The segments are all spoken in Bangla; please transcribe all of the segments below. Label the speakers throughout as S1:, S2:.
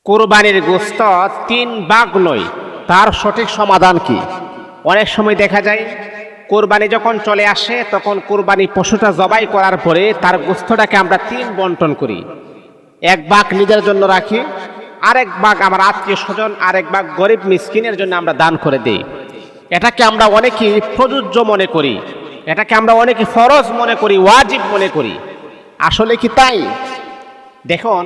S1: কুরবানির গোশত 3 ভাগ নয়, তার সঠিক সমাধান কি? অনেক সময় দেখা যায় কুরবানি যখন চলে আসে তখন কুরবানি পশুটা জবাই করার পরে তার গোশতটাকে আমরা 3 বন্টন করি। 1 ভাগ নিজের জন্য রাখি, আরেক ভাগ আমার আত্মীয় স্বজন, আরেক ভাগ গরিব মিসকিনের জন্য আমরা দান করে দিই। এটাকে আমরা অনেকেই প্রযোজ্য মনে করি, এটাকে আমরা অনেকে ফরজ মনে করি, ওয়াজিব মনে করি। আসলে কি তাই? দেখুন,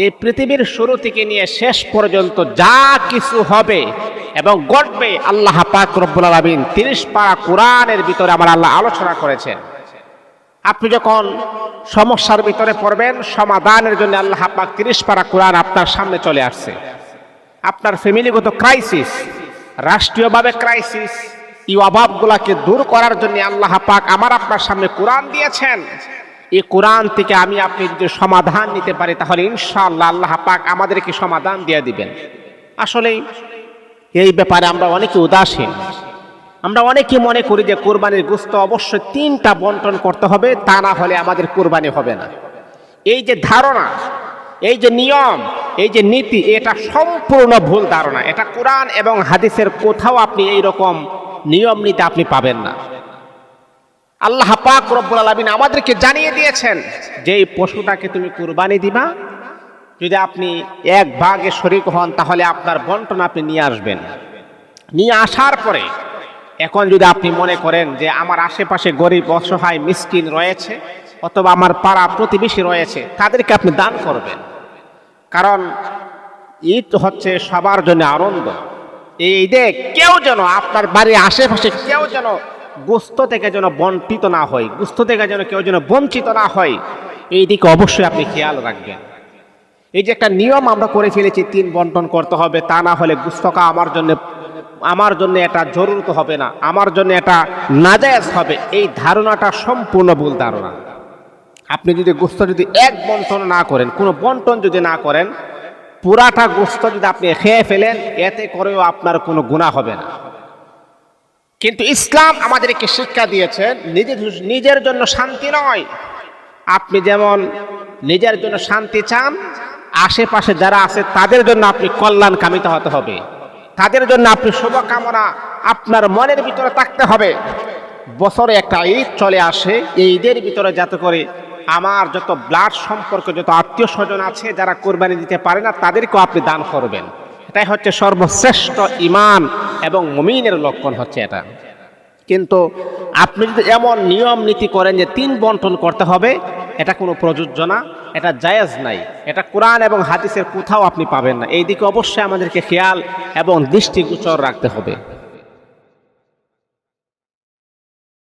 S1: এই পৃথিবীর শুরু থেকে নিয়ে শেষ পর্যন্ত যা কিছু হবে এবং ঘটবে আল্লাহ পাক রব্বুল আলামিন 30 পারা কোরআনের ভিতরে আমার আল্লাহ আলোচনা করেছেন। আপনি যখন সমস্যার ভিতরে পড়বেন, সমাধানের জন্য আল্লাহ পাক 30 পারা কোরআন আপনার সামনে চলে আসছে। আপনার ফ্যামিলিগত ক্রাইসিস, রাষ্ট্রীয়ভাবে ক্রাইসিস, এই অভাবগুলোকে দূর করার জন্য আল্লাহ পাক আমার আপনার সামনে কোরআন দিয়েছেন। এই কোরআন থেকে আমি আপনি যদি সমাধান নিতে পারি তাহলে ইনশাআল্লাহ আল্লাহ পাক আমাদেরকে সমাধান দিয়ে দিবেন। আসলে এই ব্যাপারে আমরা অনেকে উদাসীন। আমরা অনেকে মনে করি যে কুরবানির গোশত অবশ্যই 3টা বন্টন করতে হবে, তা না হলে আমাদের কুরবানি হবে না। এই যে ধারণা, এই যে নিয়ম, এই যে নীতি, এটা সম্পূর্ণ ভুল ধারণা। এটা কোরআন এবং হাদিসের কোথাও আপনি এই রকম নিয়ম নীতি আপনি পাবেন না। আল্লাহ পাক রব্বুল আলামিন আমাদেরকে জানিয়ে দিয়েছেন যে এই পশুটাকে তুমি কুরবানি দিবা, যদি আপনি 1 ভাগে শরীক হন তাহলে আপনার বন্টন আপনি নিয়ে আসবেন। নিয়ে আসার পরে এখন যদি আপনি মনে করেন যে আমার আশেপাশে গরিব অসহায় মিসকিন রয়েছে অথবা আমার পাড়া প্রতিবেশী রয়েছে, তাদেরকে আপনি দান করবেন। কারণ ঈদ হচ্ছে সবার জন্য আনন্দ। এই ঈদে কেউ যেন আপনার বাড়ির আশেপাশে কেউ যেন গোশত থেকে যেন বঞ্চিত না হয়, গোশত থেকে যেন কেউ যেন বঞ্চিত না হয়, এই দিকে অবশ্যই আপনি খেয়াল রাখবেন। এই যে একটা নিয়ম আমরা করে ফেলেছি 3 বন্টন করতে হবে, তা না হলে গোশতটা আমার জন্য এটা জরুরত হবে না, আমার জন্য এটা নাজায়েজ হবে, এই ধারণাটা সম্পূর্ণ ভুল ধারণা। আপনি যদি গোশত যদি 1 বন্টন না করেন, কোনো বন্টন যদি না করেন, পুরাটা গোশত যদি আপনি খেয়ে ফেলেন, এতে করেও আপনার কোনো গুনাহ হবে না। কিন্তু ইসলাম আমাদেরকে শিক্ষা দিয়েছেন নিজের জন্য শান্তি নয়। আপনি যেমন নিজের জন্য শান্তি চান, আশেপাশে যারা আছে তাদের জন্য আপনি কল্যাণ কামিত হতে হবে, তাদের জন্য আপনি শুভকামনা আপনার মনের ভিতরে থাকতে হবে। বছরে একটা ঈদ চলে আসে, এই ঈদের ভিতরে যাতে করে আমার যত ব্লাড সম্পর্ক, যত আত্মীয় স্বজন আছে যারা কোরবানি দিতে পারে না, তাদেরকেও আপনি দান করবেন। এটাই হচ্ছে সর্বশ্রেষ্ঠ ঈমান এবং মুমিনের লক্ষণ হচ্ছে এটা। কিন্তু আপনি যদি এমন নিয়ম নীতি করেন যে 3 বন্টন করতে হবে, এটা কোনো প্রযোজ্য না, এটা জায়েজ নাই, এটা কোরআন এবং হাদিসের কোথাও আপনি পাবেন না। এই দিকে অবশ্যই আমাদেরকে খেয়াল এবং দৃষ্টিগোচর রাখতে হবে।